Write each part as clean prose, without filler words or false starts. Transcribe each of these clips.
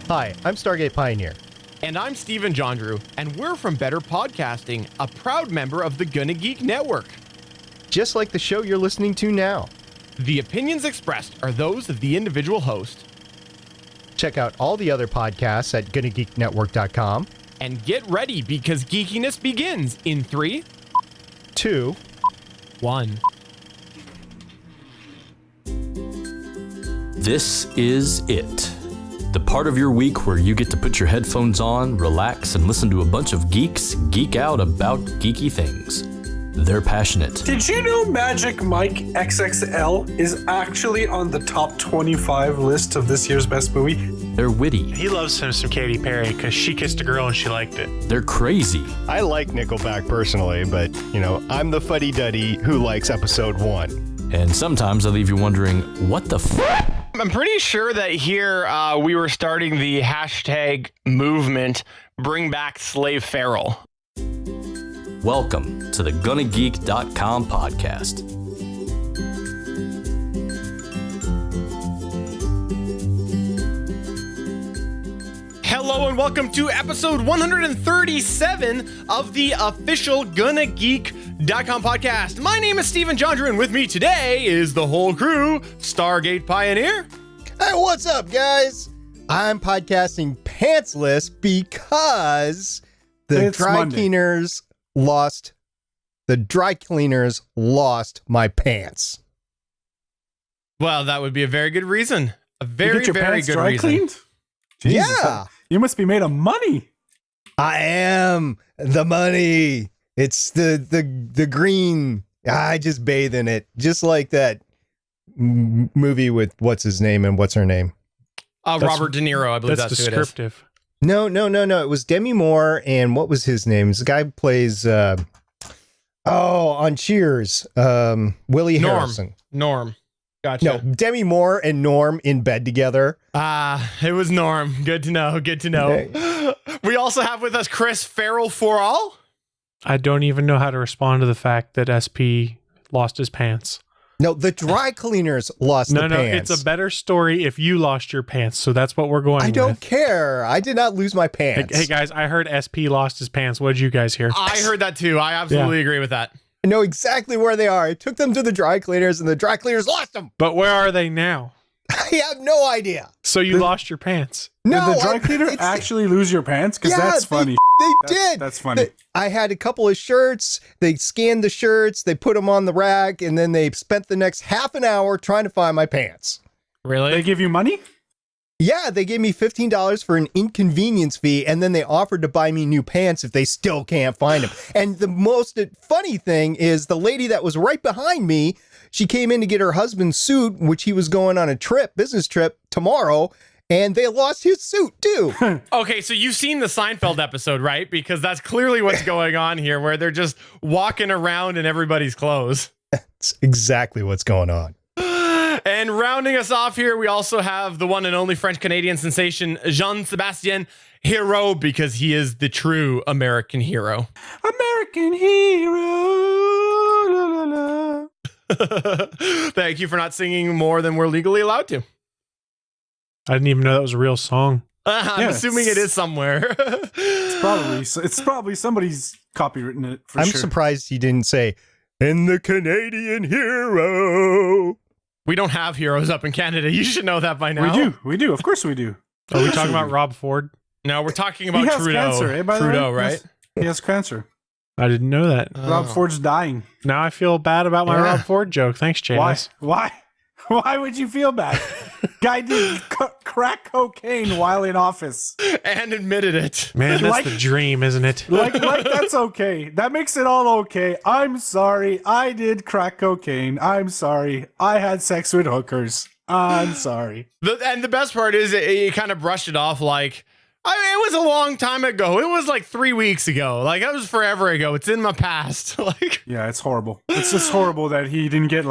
Hi, I'm Stargate Pioneer. And I'm Steven Jondrew, and we're from Better Podcasting, a proud member of the Gonna Geek Network. Just like the show you're listening to now. The opinions expressed are those of the individual host. Check out all the other podcasts at GonnaGeekNetwork.com. And get ready, because geekiness begins in 3, 2, 1. This is it. The part of your week where you get to put your headphones on, relax, and listen to a bunch of geeks geek out about geeky things. They're passionate. Did you know Magic Mike XXL is actually on the top 25 list of this year's best movie? They're witty. He loves him some Katy Perry because she kissed a girl and she liked it. They're crazy. I like Nickelback personally, but, I'm the fuddy-duddy who likes episode 1. And sometimes they leave you wondering, what the f***? I'm pretty sure that here we were starting the hashtag movement, bring back Slave Feral. Welcome to the GonnaGeek.com podcast. Hello and welcome to episode 137 of the official GonnaGeek.com podcast. My name is Steven Jondrew, and with me today is the whole crew, Stargate Pioneer. Hey, what's up, guys? I'm podcasting pantsless because the dry cleaners lost my pants. Well, that would be a very good reason. A very, very good dry reason. Cleaned? Jesus, Yeah. You must be made of money. I am the money. It's the green. I just bathe in it, just like that movie with what's his name and what's her name. Robert De Niro, I believe that's who it is. descriptive. No. It was Demi Moore, and what was his name? This guy who plays on Cheers. Willie Harrison. Norm. Gotcha. No, Demi Moore and Norm in bed together. It was Norm. Good to know. Good to know. We also have with us Chris Farrell for all. I don't even know how to respond to the fact that SP lost his pants. No, the dry cleaners lost the pants. It's a better story if you lost your pants. So that's what we're going with. I don't care. I did not lose my pants. Hey guys, I heard SP lost his pants. What did you guys hear? I heard that too. I absolutely agree with that. I know exactly where they are. I took them to the dry cleaners, and the dry cleaners lost them. But where are they now? I have no idea. So you lost your pants. No, Did the dry cleaner actually lose your pants? Because that's funny. They did. That's funny. I had a couple of shirts. They scanned the shirts. They put them on the rack, and then they spent the next half an hour trying to find my pants. Really? They give you money? Yeah, they gave me $15 for an inconvenience fee, and then they offered to buy me new pants if they still can't find them. And the most funny thing is the lady that was right behind me, she came in to get her husband's suit, which he was going on a business trip tomorrow, and they lost his suit too. Okay, so you've seen the Seinfeld episode, right? Because that's clearly what's going on here, where they're just walking around in everybody's clothes. That's exactly what's going on. And rounding us off here, we also have the one and only French-Canadian sensation, Jean-Sébastien Hero, because he is the true American hero. American hero. La, la, la. Thank you for not singing more than we're legally allowed to. I didn't even know that was a real song. I'm assuming it is somewhere. It's probably somebody's copywritten it for I'm sure. surprised he didn't say, "And the Canadian hero." We don't have heroes up in Canada. You should know that by now. We do. Of course we do. Are we talking about Rob Ford? No, we're talking He about has Trudeau. cancer, by the Trudeau, way. right? He has cancer. I didn't know that. Rob Ford's dying. Now I feel bad about my Yeah. Rob Ford joke. Thanks, Janice. Why? Why would you feel bad? Guy did crack cocaine while in office. And admitted it. Man, that's Like- the dream, isn't it? Like that's okay. That makes it all okay. I'm sorry. I did crack cocaine. I'm sorry. I had sex with hookers. I'm sorry. And the best part is it kind of brushed it off like, it was a long time ago. It was like 3 weeks ago. Like, that was forever ago. It's in my past. Like, Yeah, it's horrible. It's just horrible that he didn't get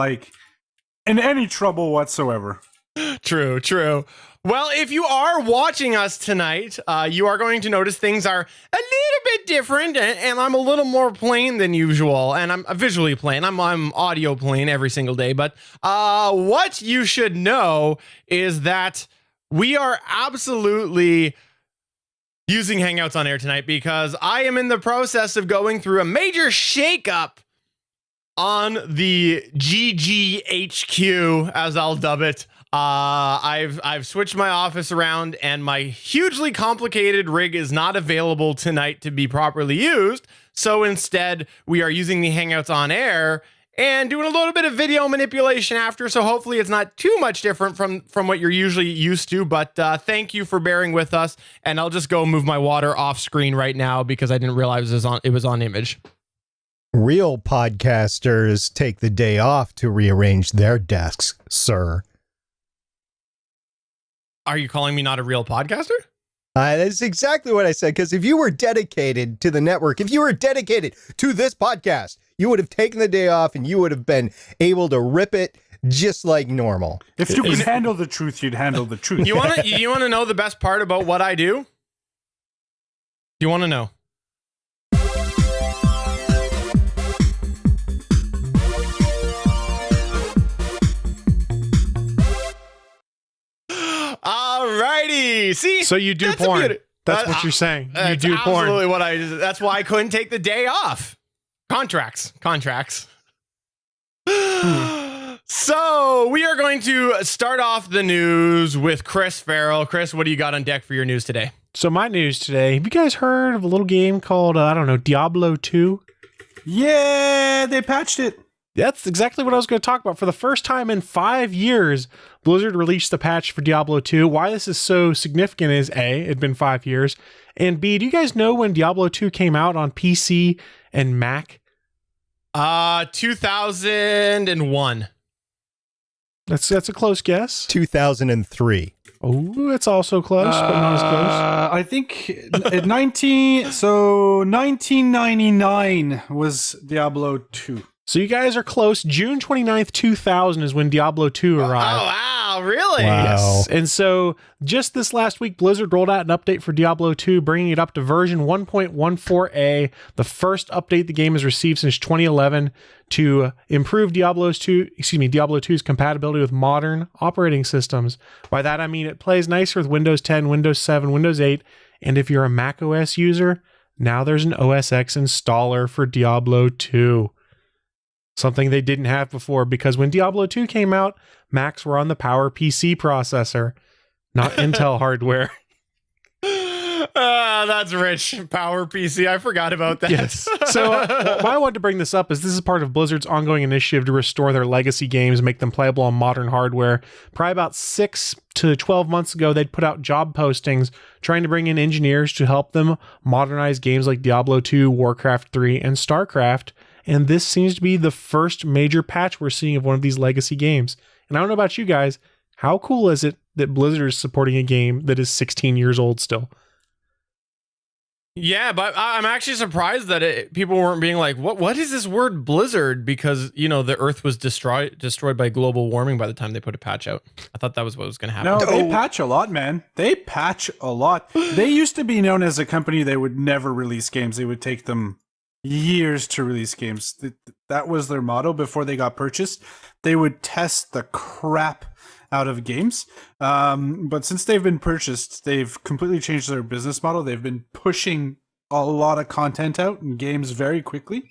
in any trouble whatsoever. True. Well, if you are watching us tonight, you are going to notice things are a little bit different, and I'm a little more plain than usual, and I'm visually plain. I'm audio plain every single day, but what you should know is that We are absolutely using Hangouts on Air tonight because I am in the process of going through a major shakeup on the GGHQ, as I'll dub it. I've switched my office around, and my hugely complicated rig is not available tonight to be properly used. So instead, we are using the Hangouts on Air and doing a little bit of video manipulation after. So hopefully it's not too much different from what you're usually used to. But thank you for bearing with us. And I'll just go move my water off screen right now because I didn't realize it was on image. Real podcasters take the day off to rearrange their desks, sir. Are you calling me not a real podcaster? That's exactly what I said, because if you were dedicated to the network, if you were dedicated to this podcast, you would have taken the day off and you would have been able to rip it just like normal. If you could handle the truth, you'd handle the truth. You want to know the best part about what I do? You want to know? Alrighty. See? So you do porn. That's what you're saying. You do porn. Absolutely what I. That's why I couldn't take the day off. Contracts. So we are going to start off the news with Chris Farrell. Chris, what do you got on deck for your news today? So my news today, have you guys heard of a little game called, Diablo 2? Yeah, they patched it. That's exactly what I was going to talk about. For the first time in 5 years, Blizzard released the patch for Diablo 2. Why this is so significant is A, it'd been 5 years, and B, do you guys know when Diablo 2 came out on PC and Mac? 2001. That's a close guess. 2003. Oh, it's also close, but not as close. I think 1999 was Diablo 2. So you guys are close. June 29th, 2000 is when Diablo 2 arrived. Oh, wow, really? Wow. Yes. And so just this last week, Blizzard rolled out an update for Diablo 2, bringing it up to version 1.14a, the first update the game has received since 2011 to improve Diablo 2's compatibility with modern operating systems. By that, I mean it plays nicer with Windows 10, Windows 7, Windows 8, and if you're a Mac OS user, now there's an OS X installer for Diablo 2. Something they didn't have before, because when Diablo 2 came out, Macs were on the PowerPC processor, not Intel hardware. That's rich. PowerPC. I forgot about that. Yes. So why I wanted to bring this up is this is part of Blizzard's ongoing initiative to restore their legacy games, make them playable on modern hardware. Probably about 6 to 12 months ago, they'd put out job postings trying to bring in engineers to help them modernize games like Diablo 2, Warcraft 3, and StarCraft. And this seems to be the first major patch we're seeing of one of these legacy games. And I don't know about you guys, how cool is it that Blizzard is supporting a game that is 16 years old still? Yeah, but I'm actually surprised that people weren't being like, what is this word Blizzard? Because, the Earth was destroyed by global warming by the time they put a patch out. I thought that was what was going to happen. No, they patch a lot, man. They patch a lot. They used to be known as a company that would never release games. They would take them years to release games. That was their motto before they got purchased. They would test the crap out of games. But since they've been purchased, they've completely changed their business model. They've been pushing a lot of content out in games very quickly.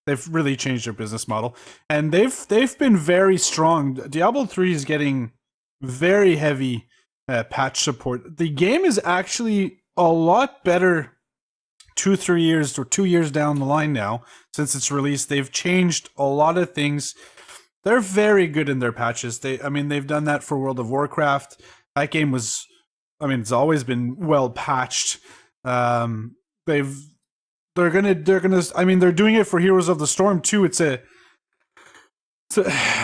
They've really changed their business model, and they've been very strong. Diablo 3 is getting very heavy patch support. The game is actually a lot better 2 years down the line now since it's released. They've changed a lot of things. They're very good in their patches. They've done that for World of Warcraft. That game was, it's always been well patched. They're doing it for Heroes of the Storm too.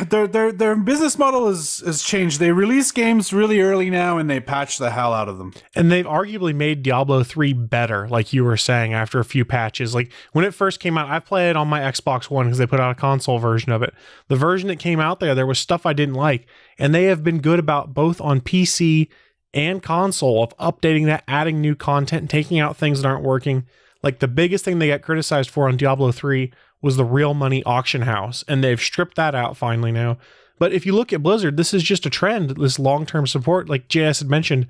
Their business model has changed. They release games really early now and they patch the hell out of them. And they've arguably made Diablo 3 better, like you were saying, after a few patches. Like when it first came out, I played it on my Xbox One because they put out a console version of it. The version that came out there was stuff I didn't like. And they have been good about both on PC and console of updating that, adding new content, and taking out things that aren't working. Like the biggest thing they got criticized for on Diablo 3 was the real money auction house, and they've stripped that out finally now. But if you look at Blizzard, this is just a trend, this long-term support. Like JS had mentioned,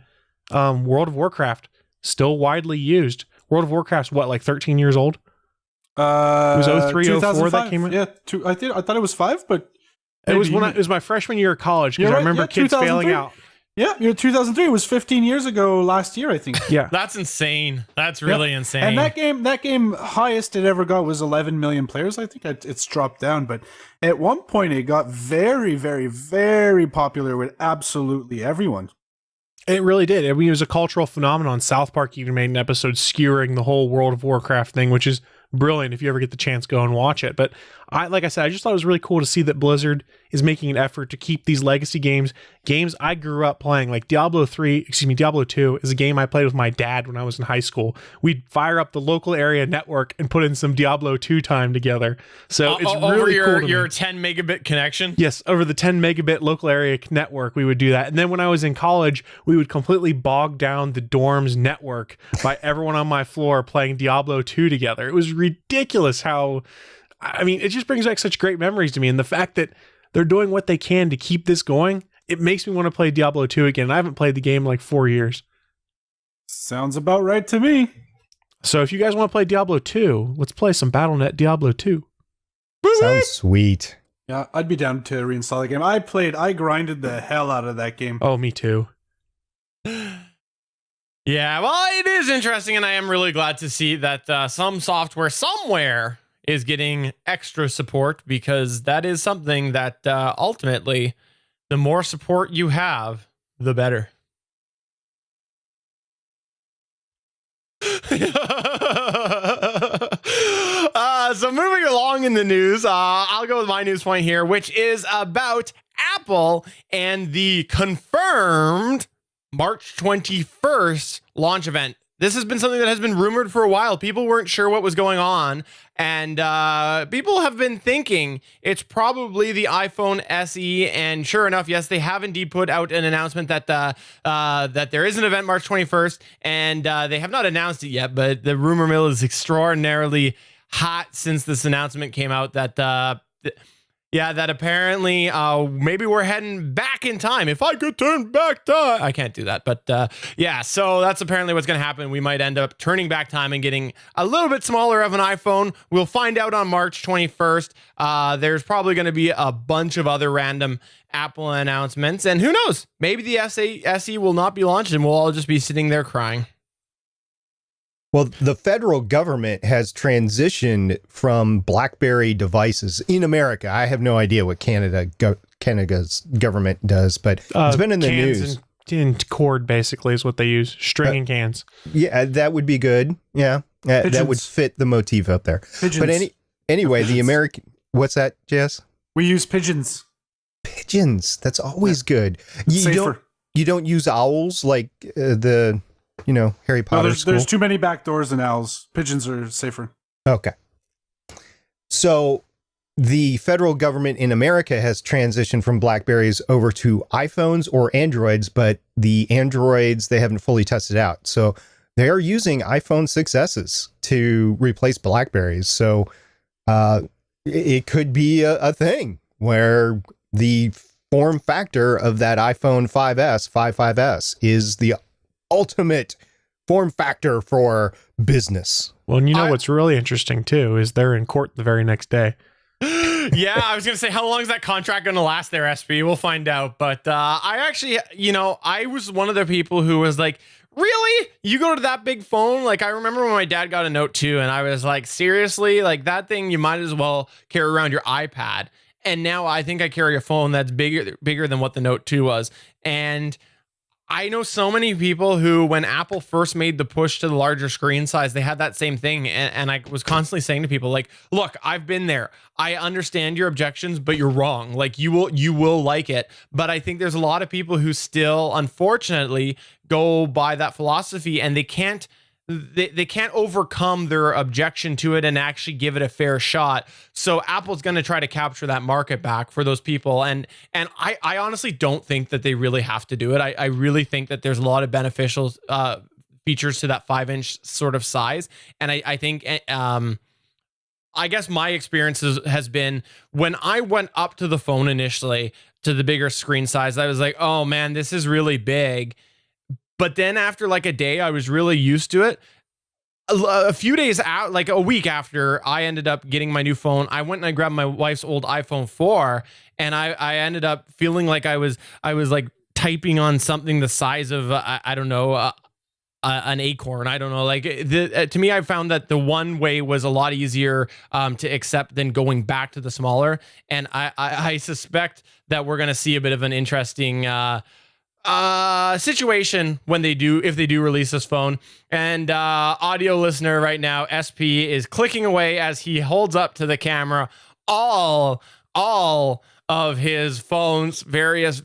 World of Warcraft, still widely used. World of Warcraft's what, like 13 years old? It was 03, 04 that came out? Yeah, I thought it was 5, but... It was it was my freshman year of college, because I remember kids failing out. Yeah, 2003. It was 15 years ago last year, I think. Yeah. That's insane. That's really insane. And that game highest it ever got was 11 million players. I think it's dropped down, but at one point it got very, very, very popular with absolutely everyone. It really did. I mean, it was a cultural phenomenon. South Park even made an episode skewering the whole World of Warcraft thing, which is brilliant. If you ever get the chance, go and watch it. But like I said, I just thought it was really cool to see that Blizzard is making an effort to keep these legacy games I grew up playing, like Diablo 2 is a game I played with my dad when I was in high school. We'd fire up the local area network and put in some Diablo 2 time together. So it's really over cool. your 10 megabit connection? Yes, over the 10 megabit local area network, we would do that. And then when I was in college, we would completely bog down the dorm's network by everyone on my floor playing Diablo 2 together. It was ridiculous how, I mean, it just brings back such great memories to me. And the fact that they're doing what they can to keep this going, it makes me want to play Diablo 2 again. I haven't played the game in like 4 years. Sounds about right to me. So if you guys want to play Diablo 2, let's play some BattleNet Diablo 2. Sounds sweet. Yeah, I'd be down to reinstall the game. I grinded the hell out of that game. Oh, me too. Yeah, well, it is interesting, and I am really glad to see that some software somewhere is getting extra support, because that is something that ultimately, the more support you have, the better. So moving along in the news, I'll go with my news point here, which is about Apple and the confirmed March 21st launch event. This has been something that has been rumored for a while. People weren't sure what was going on, and people have been thinking it's probably the iPhone SE. And sure enough, yes, they have indeed put out an announcement that that there is an event March 21st, and they have not announced it yet. But the rumor mill is extraordinarily hot since this announcement came out. That that apparently maybe we're heading back in time. If I could turn back time. I can't do that. But so that's apparently what's going to happen. We might end up turning back time and getting a little bit smaller of an iPhone. We'll find out on March 21st. There's probably going to be a bunch of other random Apple announcements. And who knows? Maybe the SE will not be launched and we'll all just be sitting there crying. Well, the federal government has transitioned from BlackBerry devices in America. I have no idea what Canada's government does, but it's been in the news. And cord basically is what they use. String and cans. Yeah, that would be good. Yeah, that would fit the motif up there. Pigeons. But anyway, the American. What's that, Jess? We use pigeons. Pigeons. That's always good. You don't use owls like the. Harry Potter school. There's too many back doors and owls. Pigeons are safer. Okay. So the federal government in America has transitioned from BlackBerries over to iPhones or Androids, but the Androids, they haven't fully tested out. So they're using iPhone 6S's to replace BlackBerries. So it could be a thing where the form factor of that iPhone 5S is the ultimate form factor for business. Well, and what's really interesting too is they're in court the very next day. Yeah, I was gonna say, how long is that contract gonna last there, SB? We'll find out. But I actually, I was one of the people who was like, really? You go to that big phone? Like, I remember when my dad got a Note 2 and I was like, seriously? Like, that thing, you might as well carry around your iPad. And now I think I carry a phone that's bigger than what the Note 2 was. And I know so many people who, when Apple first made the push to the larger screen size, they had that same thing. And I was constantly saying to people, like, look, I've been there. I understand your objections, but you're wrong. Like, you will like it. But I think there's a lot of people who still, unfortunately, go by that philosophy, and they can't overcome their objection to it and actually give it a fair shot. So Apple's going to try to capture that market back for those people. And I honestly don't think that they really have to do it. I really think that there's a lot of beneficial features to that 5-inch sort of size. And I think, I guess my experience has been when I went up to the phone initially, to the bigger screen size. I was like, oh man, this is really big. But then after like a day, I was really used to it. A few days out, like a week after I ended up getting my new phone, I went and I grabbed my wife's old iPhone 4, and I ended up feeling like I was like typing on something the size of I don't know, an acorn. I don't know. Like to me, I found that the one way was a lot easier to accept than going back to the smaller. And I suspect that we're going to see a bit of an interesting situation when if they do release this phone. And audio listener right now, SP is clicking away as he holds up to the camera all of his phones, various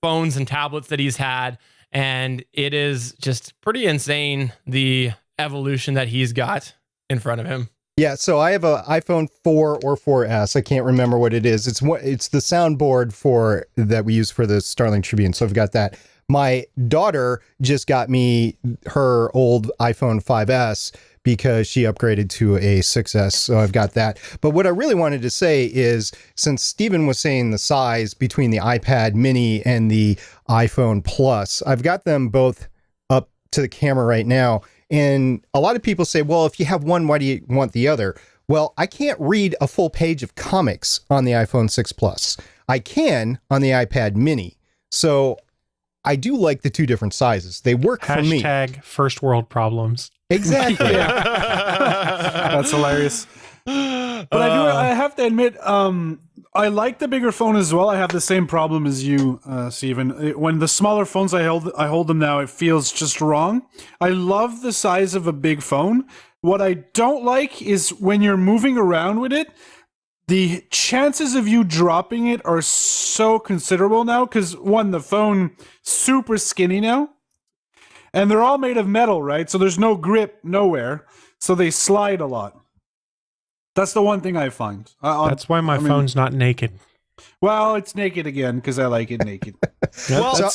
phones and tablets that he's had. And it is just pretty insane, the evolution that he's got in front of him. Yeah, so I have a iPhone 4 or 4S. I can't remember what it is. It's the soundboard that we use for the Starling Tribune. So I've got that. My daughter just got me her old iPhone 5S because she upgraded to a 6S. So I've got that. But what I really wanted to say is, since Steven was saying the size between the iPad mini and the iPhone Plus, I've got them both up to the camera right now. And a lot of people say, well, if you have one, why do you want the other? Well, I can't read a full page of comics on the iPhone 6 Plus. I can on the iPad mini. So I do like the two different sizes. They work for me. Hashtag first world problems. Exactly. That's hilarious. But I have to admit, I like the bigger phone as well. I have the same problem as you, Steven. When the smaller phones I hold them now, it feels just wrong. I love the size of a big phone. What I don't like is when you're moving around with it, the chances of you dropping it are so considerable now, because one, the phone super skinny now, and they're all made of metal, right? So there's no grip nowhere, so they slide a lot. That's the one thing I find. That's why my phone's not naked. Well, it's naked again because I like it naked. Well,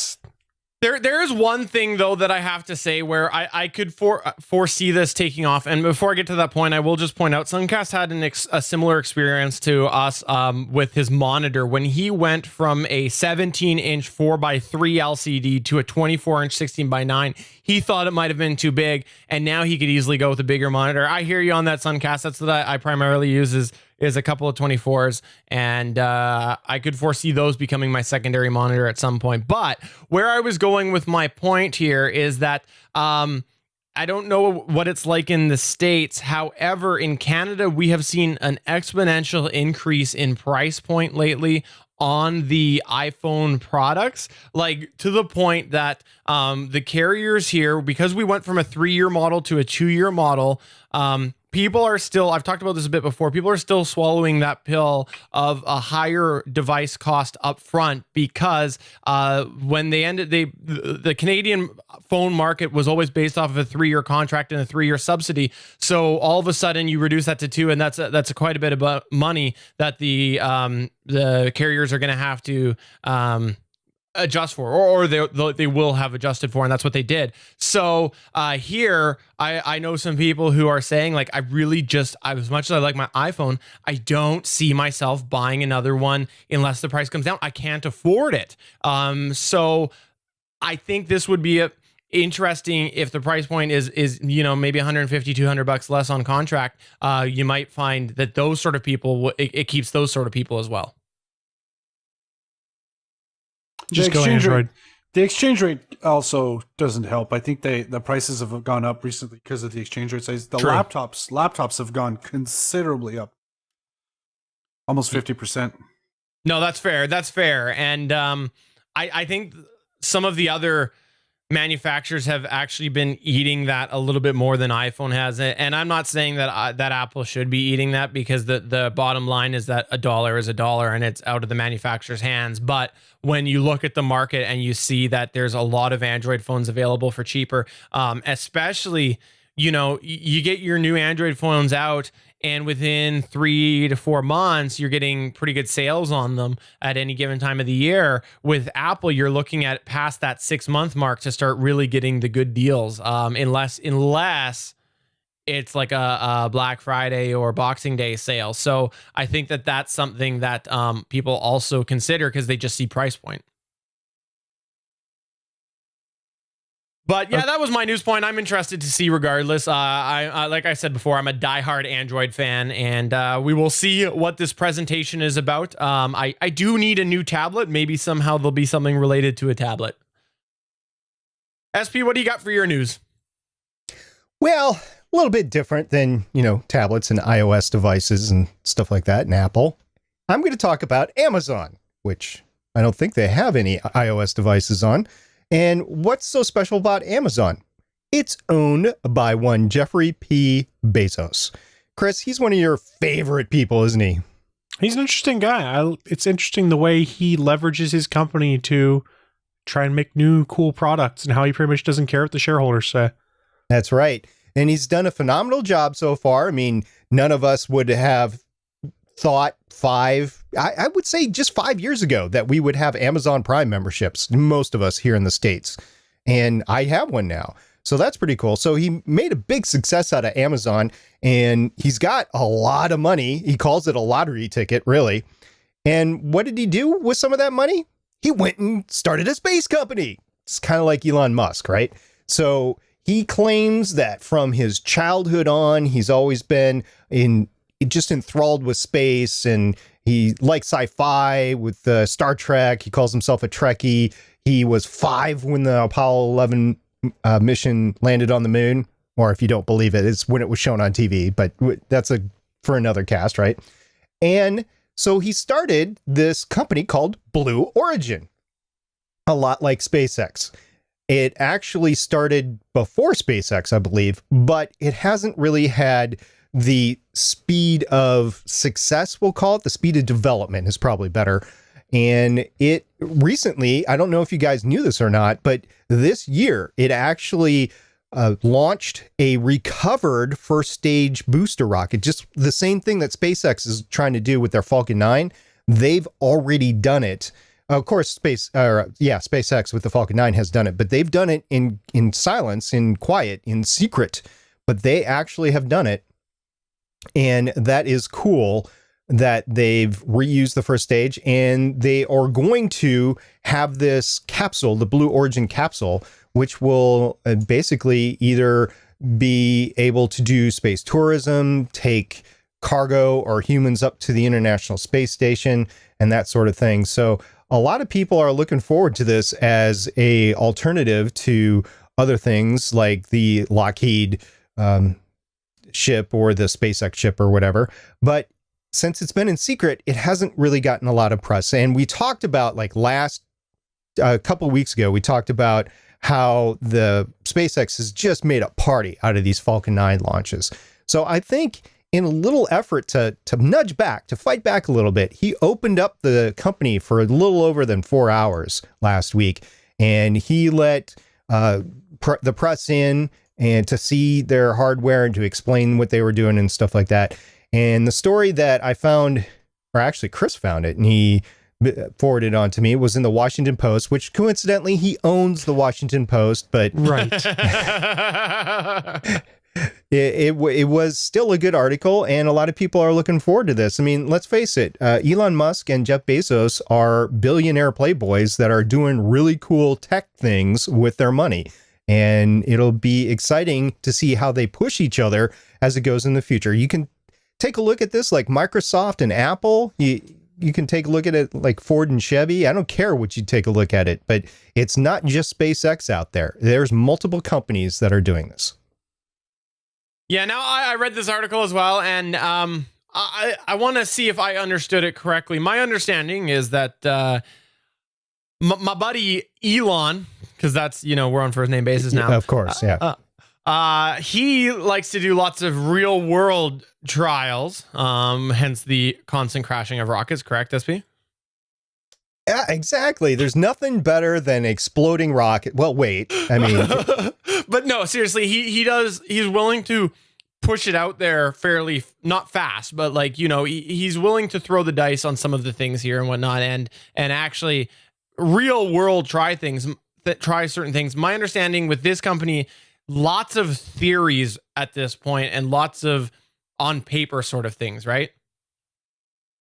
there is one thing though that I have to say where I could foresee this taking off. And before I get to that point, I will just point out Suncast had a similar experience to us with his monitor when he went from a 17-inch 4x3 LCD to a 24-inch 16x9. He thought it might have been too big, and now he could easily go with a bigger monitor. I hear you on that, Suncast. That's what I primarily use is a couple of 24s, and I could foresee those becoming my secondary monitor at some point. But where I was going with my point here is that I don't know what it's like in the States. However, in Canada, we have seen an exponential increase in price point lately on the iPhone products, like to the point that the carriers here, because we went from a 3-year model to a 2-year model, people are still, I've talked about this a bit before, people are still swallowing that pill of a higher device cost up front, because when they ended, the Canadian phone market was always based off of a 3-year contract and a 3-year subsidy. So all of a sudden you reduce that to 2, and that's quite a bit of money that the carriers are going to have to adjust for, or they will have adjusted for, and that's what they did. So here I know some people who are saying, like, as much as I like my iPhone, I don't see myself buying another one unless the price comes down. I can't afford it. So I think this would be interesting if the price point is maybe 150, $200 less on contract. You might find that those sort of people, it keeps those sort of people as well. Just go Android. The exchange rate also doesn't help. I think the prices have gone up recently because of the exchange rate. The True. laptops have gone considerably up, almost 50%. No, that's fair. That's fair. And I think some of the other manufacturers have actually been eating that a little bit more than iPhone has. And I'm not saying that that Apple should be eating that, because the bottom line is that $1 is $1 and it's out of the manufacturer's hands. But when you look at the market and you see that there's a lot of Android phones available for cheaper, especially, you get your new Android phones out, and within 3 to 4 months, you're getting pretty good sales on them at any given time of the year. With Apple, you're looking at past that 6-month mark to start really getting the good deals. Unless it's like a Black Friday or Boxing Day sale. So I think that that's something that people also consider because they just see price point. But yeah, that was my news point. I'm interested to see regardless. I like I said before, I'm a diehard Android fan, and we will see what this presentation is about. I do need a new tablet. Maybe somehow there'll be something related to a tablet. SP, what do you got for your news? Well, a little bit different than, tablets and iOS devices and stuff like that, and Apple. I'm going to talk about Amazon, which I don't think they have any iOS devices on. And what's so special about Amazon? It's owned by one Jeffrey P. Bezos. Chris, he's one of your favorite people, isn't he? He's an interesting guy. It's interesting the way he leverages his company to try and make new cool products and how he pretty much doesn't care what the shareholders say. That's right. And he's done a phenomenal job so far. I mean, none of us would have thought I would say just 5 years ago that we would have Amazon Prime memberships, most of us here in the States. And I have one now. So that's pretty cool. So he made a big success out of Amazon, and he's got a lot of money. He calls it a lottery ticket, really. And what did he do with some of that money? He went and started a space company. It's kind of like Elon Musk, right? So he claims that from his childhood on, he's always been just enthralled with space, and he likes sci-fi with Star Trek. He calls himself a Trekkie. He was 5 when the Apollo 11 mission landed on the moon, or if you don't believe it, it's when it was shown on TV, but that's for another cast, right? And so he started this company called Blue Origin, a lot like SpaceX. It actually started before SpaceX, I believe, but it hasn't really had the speed of success, we'll call it. The speed of development is probably better. And it recently, I don't know if you guys knew this or not, but this year it actually launched a recovered first stage booster rocket. Just the same thing that SpaceX is trying to do with their Falcon 9. They've already done it. Of course, SpaceX with the Falcon 9 has done it, but they've done it in silence, in quiet, in secret. But they actually have done it. And that is cool that they've reused the first stage, and they are going to have this capsule, the Blue Origin capsule, which will basically either be able to do space tourism, take cargo or humans up to the International Space Station, and that sort of thing. So a lot of people are looking forward to this as a alternative to other things like the Lockheed ship or the SpaceX ship or whatever. But since it's been in secret, it hasn't really gotten a lot of press. And we talked about a couple of weeks ago, we talked about how the SpaceX has just made a party out of these Falcon 9 launches. So I think in a little effort to nudge back, to fight back a little bit, he opened up the company for a little over than 4 hours last week. And he let the press in and to see their hardware and to explain what they were doing and stuff like that. And the story that I found, or actually Chris found it, and he forwarded on to me, was in the Washington Post, which coincidentally he owns the Washington Post, but Right. it was still a good article, and a lot of people are looking forward to this. I mean, let's face it, Elon Musk and Jeff Bezos are billionaire playboys that are doing really cool tech things with their money. And it'll be exciting to see how they push each other as it goes in the future. You can take a look at this like Microsoft and Apple. You can take a look at it like Ford and Chevy. I don't care what you take a look at it, but it's not just SpaceX out there. There's multiple companies that are doing this. Yeah, now I read this article as well, and I want to see if I understood it correctly. My understanding is that my buddy Elon, because that's, we're on first name basis now. Of course, yeah. He likes to do lots of real world trials, hence the constant crashing of rockets, correct, SP? Yeah, exactly. There's nothing better than exploding rocket. Well, wait, I mean, but no, seriously, he's willing to push it out there fairly, not fast, but he's willing to throw the dice on some of the things here and whatnot, and actually real world try certain things. My understanding with this company, lots of theories at this point and lots of on paper sort of things, right?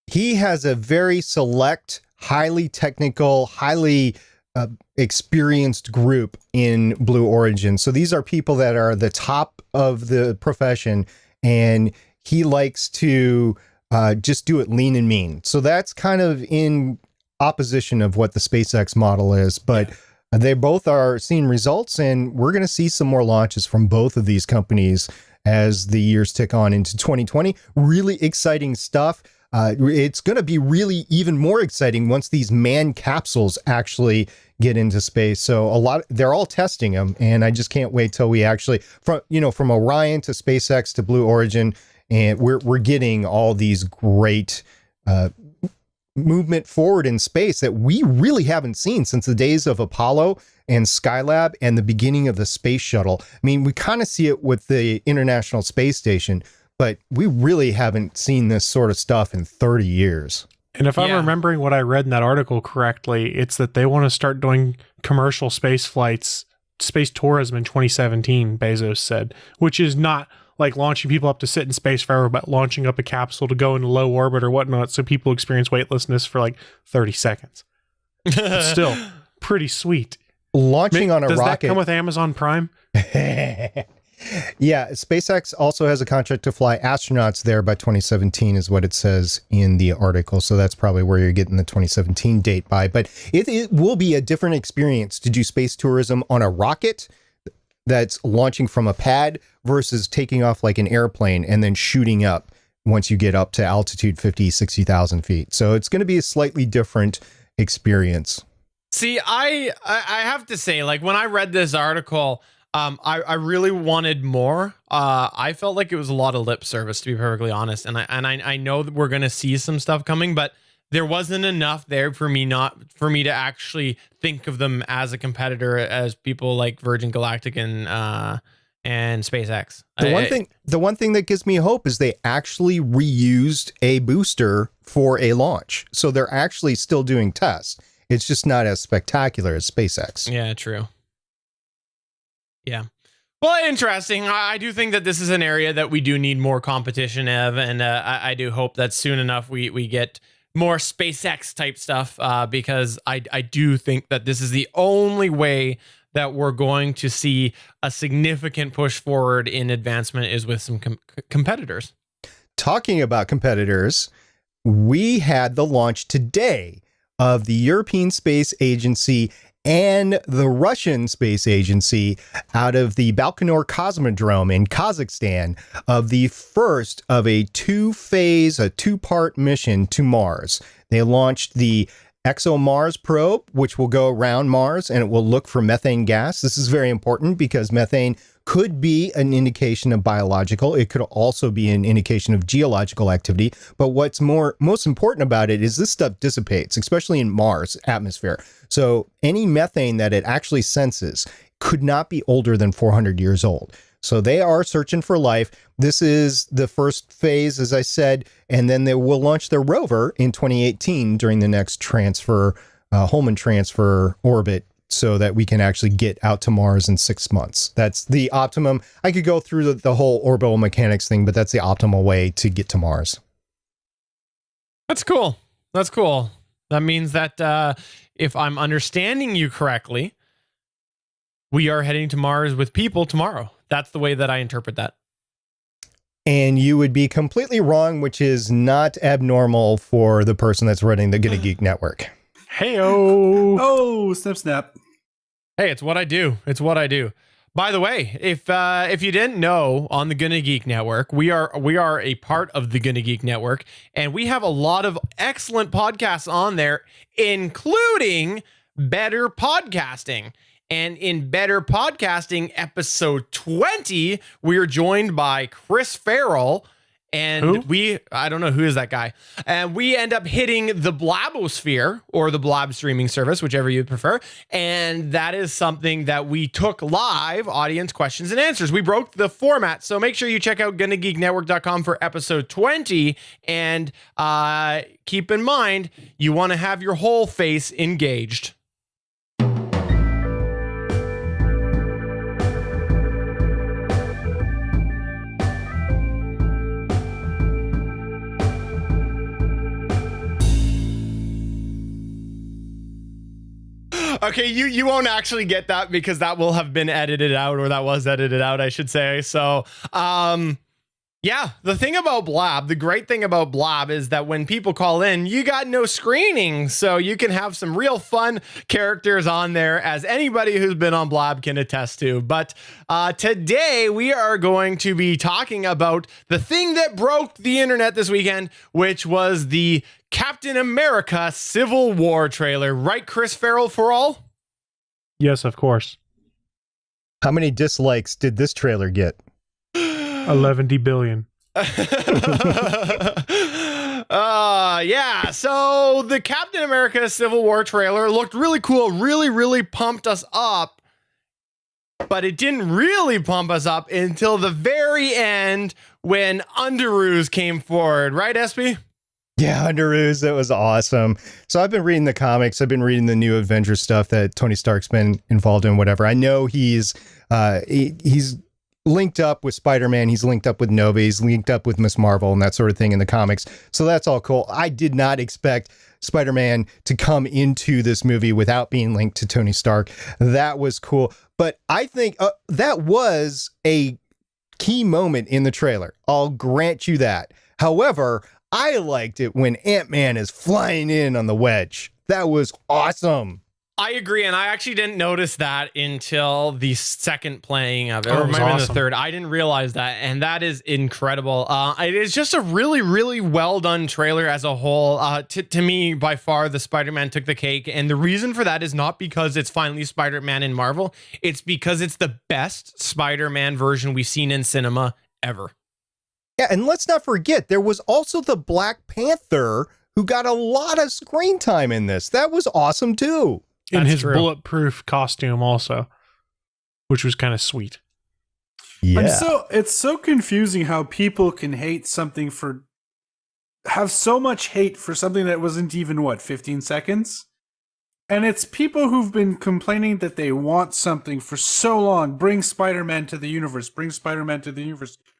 He has a very select, highly technical, highly experienced group in Blue Origin. So these are people that are the top of the profession, and he likes to just do it lean and mean. So that's kind of in opposition of what the SpaceX model is, but they both are seeing results, and we're going to see some more launches from both of these companies as the years tick on into 2020. Really exciting stuff. It's going to be really even more exciting once these manned capsules actually get into space. So they're all testing them, and I just can't wait till we actually, from Orion to SpaceX to Blue Origin, and we're getting all these great movement forward in space that we really haven't seen since the days of Apollo and Skylab and the beginning of the space shuttle. I mean, we kind of see it with the International Space Station, but we really haven't seen this sort of stuff in 30 years. And if I'm remembering what I read in that article correctly, it's that they want to start doing commercial space flights, space tourism in 2017, Bezos said, which is not like launching people up to sit in space forever, but launching up a capsule to go into low orbit or whatnot so people experience weightlessness for like 30 seconds. It's still pretty sweet. Launching on a rocket. Does that come with Amazon Prime? Yeah, SpaceX also has a contract to fly astronauts there by 2017 is what it says in the article. So that's probably where you're getting the 2017 date by. But it will be a different experience to do space tourism on a rocket that's launching from a pad versus taking off like an airplane and then shooting up once you get up to altitude 50, 60,000 feet. So it's going to be a slightly different experience. See, I have to say, like, when I read this article, I really wanted more. I felt like it was a lot of lip service, to be perfectly honest. And I know that we're going to see some stuff coming, but there wasn't enough there for me to actually think of them as a competitor as people like Virgin Galactic and SpaceX. The one thing that gives me hope is they actually reused a booster for a launch. So they're actually still doing tests. It's just not as spectacular as SpaceX. Yeah, true. Yeah. Well, interesting. I do think that this is an area that we do need more competition of, and I do hope that soon enough we get more SpaceX type stuff, because I do think that this is the only way that we're going to see a significant push forward in advancement is with some competitors. Talking about competitors, we had the launch today of the European Space Agency and the Russian Space Agency out of the Baikonur Cosmodrome in Kazakhstan of the first of a two-part mission to Mars. They launched the ExoMars probe, which will go around Mars and it will look for methane gas. This is very important because methane could be an indication of biological. It could also be an indication of geological activity. But what's most important about it is this stuff dissipates, especially in Mars atmosphere. So any methane that it actually senses could not be older than 400 years old. So they are searching for life. This is the first phase, as I said, and then they will launch their rover in 2018 during the next Hohmann transfer orbit, so that we can actually get out to Mars in 6 months. That's the optimum. I could go through the whole orbital mechanics thing, but that's the optimal way to get to Mars. That's cool. That's cool. That means that if I'm understanding you correctly, we are heading to Mars with people tomorrow. That's the way that I interpret that. And you would be completely wrong, which is not abnormal for the person that's running the Gonna Geek Network. Hey-o. Oh, snap, snap. Hey, it's what I do. It's what I do. By the way, if you didn't know, on the Gonna Geek Network, we are a part of the Gonna Geek Network, and we have a lot of excellent podcasts on there, including Better Podcasting. And in Better Podcasting, episode 20, we are joined by Chris Farrell. And I don't know who is that guy. And we end up hitting the Blabosphere, or the Blab streaming service, whichever you prefer. And that is something that we took live, audience questions and answers. We broke the format. So make sure you check out GonnaGeekNetwork.com for episode 20. And keep in mind, you want to have your whole face engaged. Okay, you won't actually get that because that will have been edited out, or that was edited out, I should say. So, yeah, the thing about Blab, the great thing about Blab is that when people call in, you got no screening. So you can have some real fun characters on there, as anybody who's been on Blab can attest to. But today we are going to be talking about the thing that broke the internet this weekend, which was the Captain America Civil War trailer. Right, Chris Farrell for all? Yes, of course. How many dislikes did this trailer get? 11 billion. Yeah, so the Captain America Civil War trailer looked really cool, really pumped us up, but it didn't really pump us up until the very end when Underoos came forward, right, SB? Yeah, Underoos, that was awesome. So I've been reading the comics. I've been reading the new Avengers stuff that Tony Stark's been involved in, whatever. I know he's linked up with Spider-Man, he's linked up with Nova, he's linked up with Miss Marvel and that sort of thing in the comics. So that's all cool. I did not expect Spider-Man to come into this movie without being linked to Tony Stark. That was cool. But I think that was a key moment in the trailer. I'll grant you that. However, I liked it when Ant-Man is flying in on the wedge. That was awesome. I agree, and I actually didn't notice that until the second playing of it, Oh, or it was maybe awesome. the third. I didn't realize that, and that is incredible. It is just a really well done trailer as a whole. To me, by far, the Spider-Man took the cake, and the reason for that is not because it's finally Spider-Man in Marvel. It's because it's the best Spider-Man version we've seen in cinema ever. Yeah, and let's not forget, there was also the Black Panther who got a lot of screen time in this. That was awesome, too. In That's his true. bulletproof costume also, which was kind of sweet. Yeah. It's so confusing how people can have so much hate for something that wasn't even 15 seconds. And it's people who've been complaining that they want something for so long. Bring Spider-Man to the universe,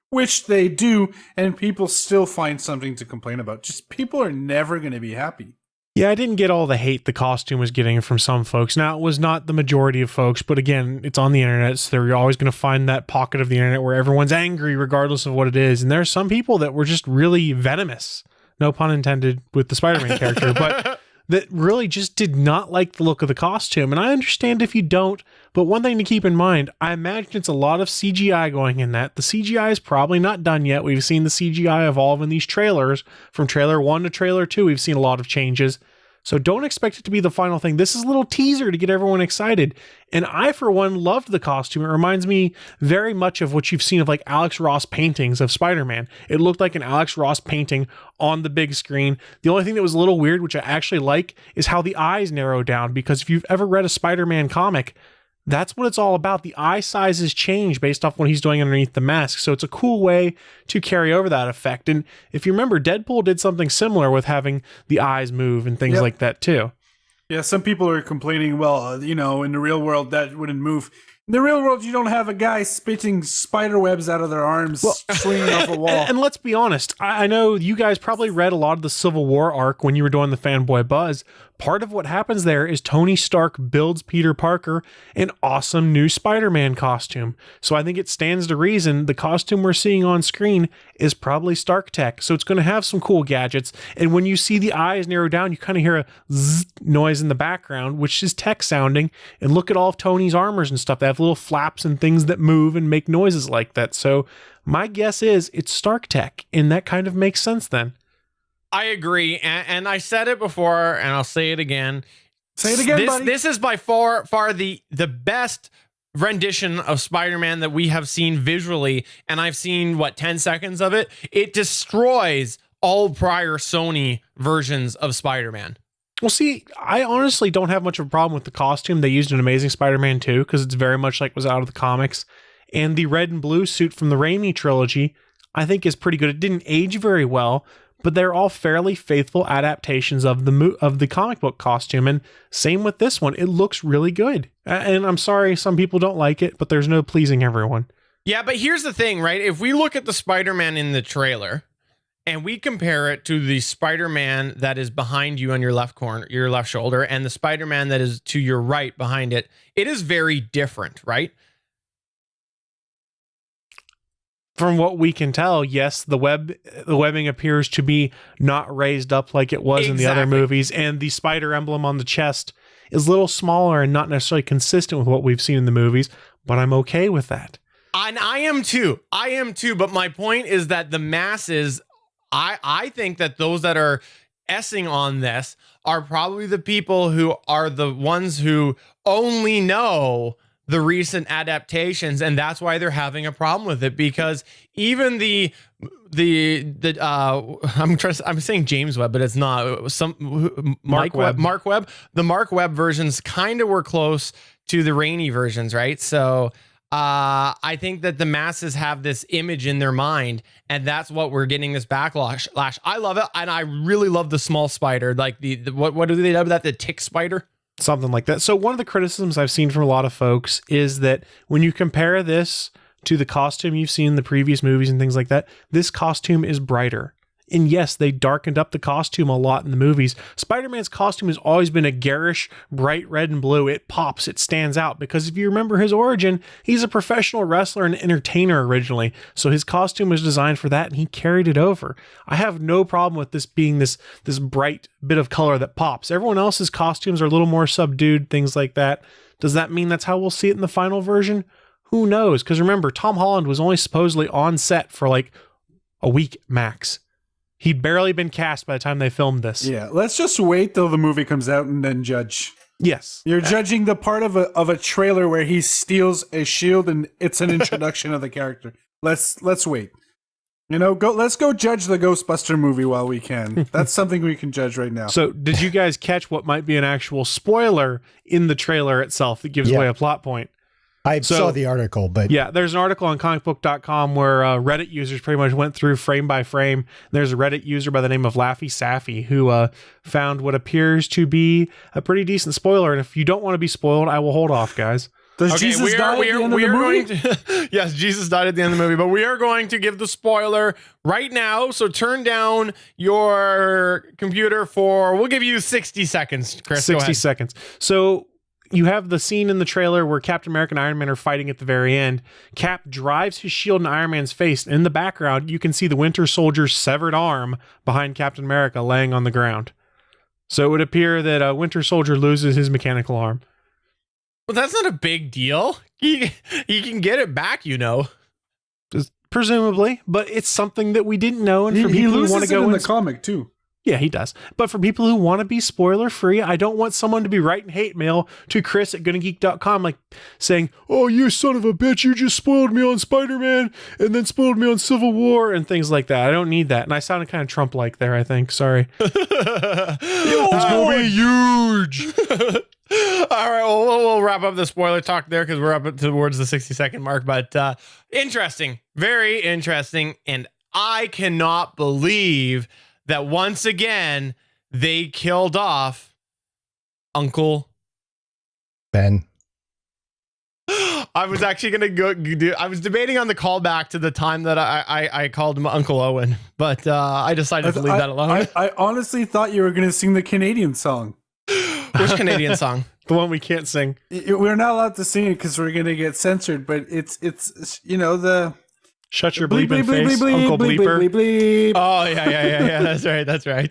which they do. And people still find something to complain about. Just people are never going to be happy. Yeah, I didn't get all the hate the costume was getting from some folks. Now, it was not the majority of folks, but again, it's on the internet, so they're always going to find that pocket of the internet where everyone's angry regardless of what it is. And there are some people that were just really venomous, no pun intended with the Spider-Man character, but that really just did not like the look of the costume. And I understand if you don't, but one thing to keep in mind, I imagine it's a lot of CGI going in that. The CGI is probably not done yet. We've seen the CGI evolve in these trailers. From trailer 1 to trailer 2, we've seen a lot of changes. So don't expect it to be the final thing. This is a little teaser to get everyone excited. And I, for one, loved the costume. It reminds me very much of what you've seen of like Alex Ross paintings of Spider-Man. It looked like an Alex Ross painting on the big screen. The only thing that was a little weird, which I actually like, is how the eyes narrow down. Because if you've ever read a Spider-Man comic, that's what it's all about. The eye sizes change based off what he's doing underneath the mask. So it's a cool way to carry over that effect. And if you remember, Deadpool did something similar with having the eyes move and things like that too. Yeah, some people are complaining, well, in the real world, that wouldn't move. In the real world, you don't have a guy spitting spider webs out of their arms, swinging off a wall. And let's be honest, I know you guys probably read a lot of the Civil War arc when you were doing the Fanboy Buzz. Part of what happens there is Tony Stark builds Peter Parker an awesome new Spider-Man costume. So I think it stands to reason the costume we're seeing on screen is probably Stark tech. So it's going to have some cool gadgets. And when you see the eyes narrow down, you kind of hear a zzz noise in the background, which is tech sounding. And look at all of Tony's armors and stuff. They have little flaps and things that move and make noises like that. So my guess is it's Stark tech, and that kind of makes sense then. I agree, and I said it before, and I'll say it again. Say it again, buddy. This is by far the best rendition of Spider-Man that we have seen visually, and I've seen, 10 seconds of it? It destroys all prior Sony versions of Spider-Man. Well, see, I honestly don't have much of a problem with the costume they used in Amazing Spider-Man 2, because it's very much like was out of the comics. And the red and blue suit from the Raimi trilogy, I think is pretty good. It didn't age very well, but they're all fairly faithful adaptations of the comic book costume. And same with this one. It looks really good. And I'm sorry, some people don't like it, but there's no pleasing everyone. Yeah, but here's the thing, right? If we look at the Spider-Man in the trailer, and we compare it to the Spider-Man that is behind you on your left corner, your left shoulder, and the Spider-Man that is to your right behind it, it is very different, right? From what we can tell, yes, the webbing appears to be not raised up like it was in the other movies, and the spider emblem on the chest is a little smaller and not necessarily consistent with what we've seen in the movies, but I'm okay with that. And I am too. But my point is that the masses, I think that those that are essing on this are probably the people who are the ones who only know the recent adaptations, and that's why they're having a problem with it, because even I'm saying James Webb, but it's not Mark Webb. The Mark Webb versions kind of were close to the Raimi versions, right? So I think that the masses have this image in their mind, and that's what we're getting this backlash. I love it, and I really love the small spider, like the what do they dub that? The tick spider. Something like that. So one of the criticisms I've seen from a lot of folks is that when you compare this to the costume you've seen in the previous movies and things like that, this costume is brighter. And yes, they darkened up the costume a lot in the movies. Spider-Man's costume has always been a garish, bright red and blue. It pops, it stands out, because if you remember his origin, he's a professional wrestler and entertainer originally. So his costume was designed for that, and he carried it over. I have no problem with this being this bright bit of color that pops. Everyone else's costumes are a little more subdued, things like that. Does that mean that's how we'll see it in the final version? Who knows? Because remember, Tom Holland was only supposedly on set for like a week max. He'd barely been cast by the time they filmed this. Yeah, let's just wait till the movie comes out and then judge. Yes. You're judging the part of a trailer where he steals a shield and it's an introduction of the character. Let's wait. Let's go judge the Ghostbuster movie while we can. That's something we can judge right now. So, did you guys catch what might be an actual spoiler in the trailer itself that gives away a plot point? I saw the article, but yeah, there's an article on comicbook.com where Reddit users pretty much went through frame by frame. There's a Reddit user by the name of Laffy Saffy who found what appears to be a pretty decent spoiler. And if you don't want to be spoiled, I will hold off, guys. Does Jesus die at the end of the movie? Yes, Jesus died at the end of the movie, but we are going to give the spoiler right now. So turn down your computer we'll give you 60 seconds, Chris. 60 seconds. So you have the scene in the trailer where Captain America and Iron Man are fighting at the very end. Cap drives his shield in Iron Man's face. In the background, you can see the Winter Soldier's severed arm behind Captain America laying on the ground. So it would appear that Winter Soldier loses his mechanical arm. Well, that's not a big deal. He can get it back, Presumably, but it's something that we didn't know. And for people who want to go in the comic too. Yeah, he does. But for people who want to be spoiler free, I don't want someone to be writing hate mail to Chris at GonnaGeek.com, like saying, "Oh, you son of a bitch, you just spoiled me on Spider-Man and then spoiled me on Civil War," and things like that. I don't need that. And I sounded kind of Trump-like there, I think. Sorry. It's going to be huge. All right, well, we'll wrap up the spoiler talk there because we're up towards the 60-second mark. But interesting, very interesting. And I cannot believe that once again they killed off Uncle Ben. I was actually gonna I was debating on the callback to the time that I called him Uncle Owen, but I decided to leave that alone. I honestly thought you were gonna sing the Canadian song. Which Canadian song? The one we can't sing. We're not allowed to sing it because we're gonna get censored. But it's the. Shut your bleeping face, Uncle Bleeper. Oh, yeah. That's right.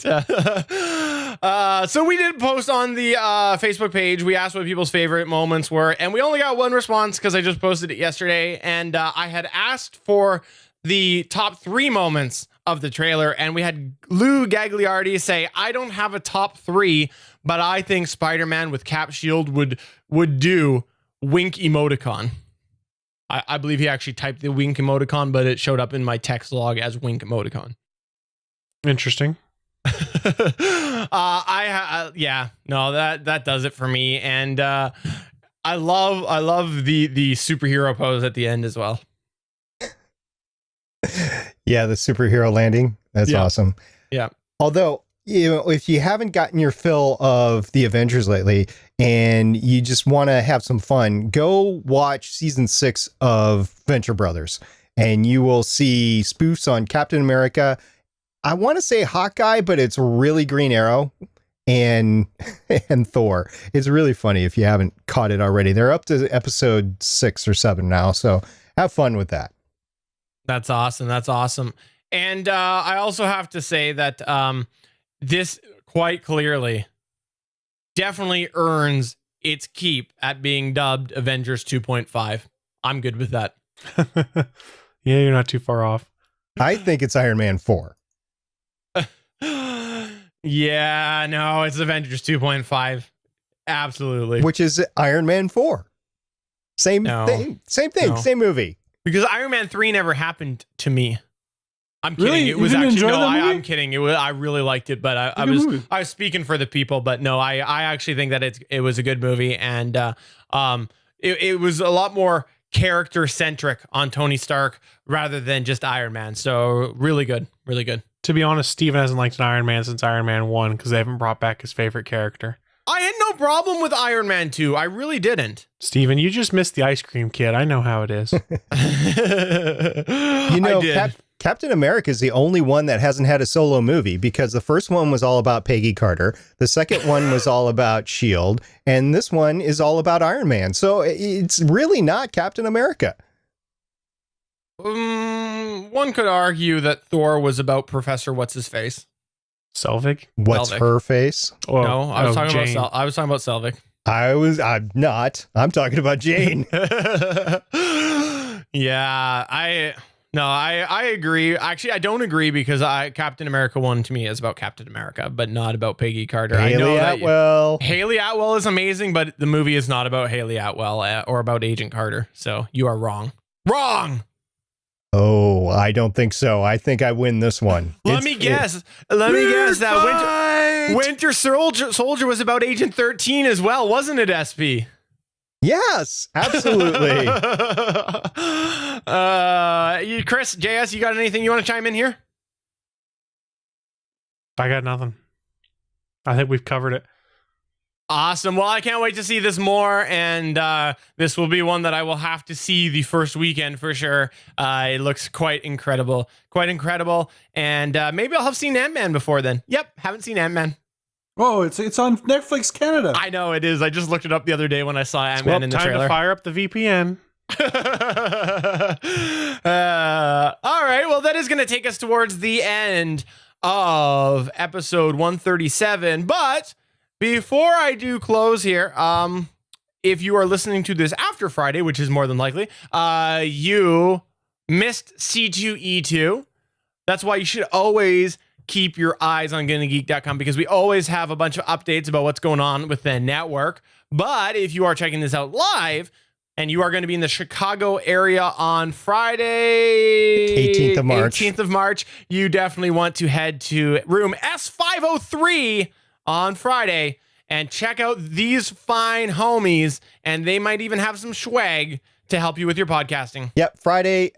So we did post on the Facebook page. We asked what people's favorite moments were, and we only got one response because I just posted it yesterday. And I had asked for the top 3 moments of the trailer, and we had Lou Gagliardi say, "I don't have a top 3, but I think Spider-Man with Cap Shield would do wink emoticon." I believe he actually typed the wink emoticon, but it showed up in my text log as wink emoticon. Interesting. That does it for me. And I love the superhero pose at the end as well. Yeah, the superhero landing. That's awesome. Yeah. Although, if you haven't gotten your fill of the Avengers lately and you just want to have some fun, go watch season 6 of Venture Brothers and you will see spoofs on Captain America I want to say Hawkeye, but it's really Green Arrow and Thor. It's really funny if you haven't caught it already. They're up to episode 6 or 7 now, so have fun with that. That's awesome. That's awesome. And I also have to say that this quite clearly definitely earns its keep at being dubbed Avengers 2.5. I'm good with that. Yeah, you're not too far off. I think it's Iron Man 4. Yeah, no, it's Avengers 2.5. Absolutely. Which is Iron Man 4. Same No. thing. Same thing. No. Same movie. Because Iron Man 3 never happened to me. I'm kidding. Really? It You was didn't actually enjoy no. that movie? I'm kidding. I really liked it, but I Good movie. was speaking for the people. But no, I actually think that it was a good movie, and it was a lot more character centric on Tony Stark rather than just Iron Man. So really good, really good. To be honest, Steven hasn't liked an Iron Man since Iron Man 1 because they haven't brought back his favorite character. I had no problem with Iron Man 2. I really didn't. Steven, you just missed the ice cream kid. I know how it is. You know, I did. Captain America is the only one that hasn't had a solo movie because the first one was all about Peggy Carter. The second one was all about S.H.I.E.L.D. And this one is all about Iron Man. So it's really not Captain America. One could argue that Thor was about Professor What's-His-Face. Selvig? What's Selvig. her face? Oh, No, I was talking Jane. about I was talking about Selvig. I'm not. I'm talking about Jane. Yeah, I agree. Actually, I don't agree because Captain America 1 to me is about Captain America, but not about Peggy Carter. I know Haley that Atwell. Haley Atwell is amazing, but the movie is not about Haley Atwell or about Agent Carter. So you are wrong. Wrong. Oh, I don't think so. I think I win this one. Let me guess that Winter Soldier was about Agent 13 as well, wasn't it, SP? Yes, absolutely. Chris, JS, you got anything you want to chime in here? I got nothing. I think we've covered it. Awesome. Well, I can't wait to see this more, and this will be one that I will have to see the first weekend for sure. It looks quite incredible, and maybe I'll have seen Ant-Man before then. Yep, haven't seen Ant-Man. Oh, it's on Netflix Canada. I know it is. I just looked it up the other day when I saw Ant-Man in the time trailer. to fire up the VPN. All right. Well, that is going to take us towards the end of episode 137. But before I do close here, if you are listening to this after Friday, which is more than likely, you missed C2E2. That's why you should always keep your eyes on GonnaGeek.com because we always have a bunch of updates about what's going on with the network. But if you are checking this out live and you are going to be in the Chicago area on Friday, 18th of March, you definitely want to head to room S503 on Friday and check out these fine homies, and they might even have some swag to help you with your podcasting. Yep, Friday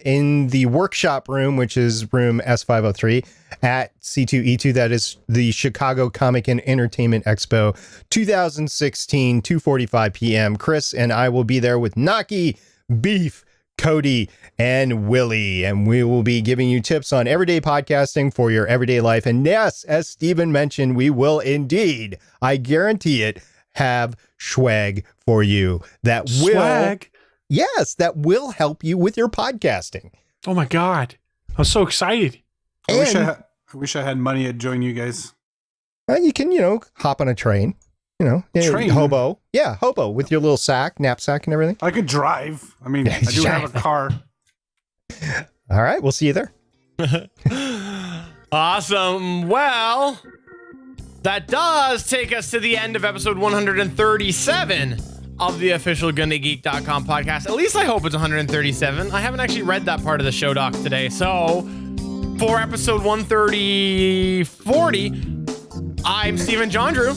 in the workshop room, which is room S503 at C2E2. That is the Chicago Comic and Entertainment Expo 2016, 2:45 p.m. Chris and I will be there with Naki, Beef, Cody, and Willie, and we will be giving you tips on everyday podcasting for your everyday life. And yes, as Steven mentioned, we will indeed, I guarantee it, have swag for you that Swag? that will help you with your podcasting. Oh my God. I'm so excited. I wish I had money to join you guys. You can, hop on a train, Train? hobo. Yeah, hobo with your little knapsack and everything. I could drive. I mean, I do have a car. All right, we'll see you there. Awesome. Well, that does take us to the end of episode 137 of the official GonnaGeek.com podcast. At least I hope it's 137. I haven't actually read that part of the show doc today. So for episode 40, I'm Steven John Drew.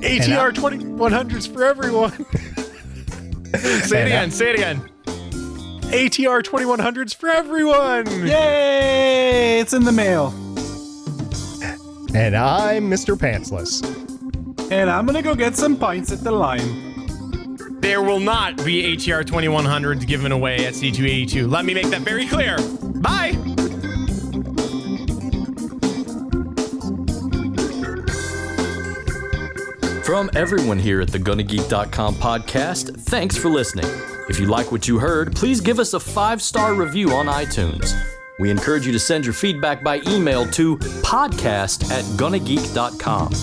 ATR 2100s for everyone. Say it again. ATR 2100s for everyone. Yay! It's in the mail. And I'm Mr. Pantsless. And I'm gonna go get some pints at the line. there will not be ATR 2100s given away at C282. Let me make that very clear. Bye. From everyone here at the GonnaGeek.com podcast, thanks for listening. If you like what you heard, please give us a 5-star review on iTunes. We encourage you to send your feedback by email to podcast@GonnaGeek.com.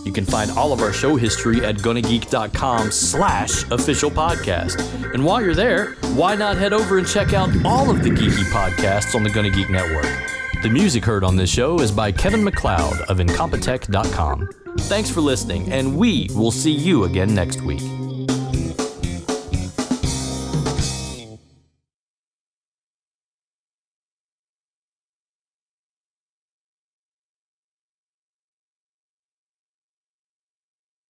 You can find all of our show history at GonnaGeek.com/official podcast. And while you're there, why not head over and check out all of the geeky podcasts on the Gonna Geek Network. The music heard on this show is by Kevin MacLeod of Incompetech.com. Thanks for listening, and we will see you again next week.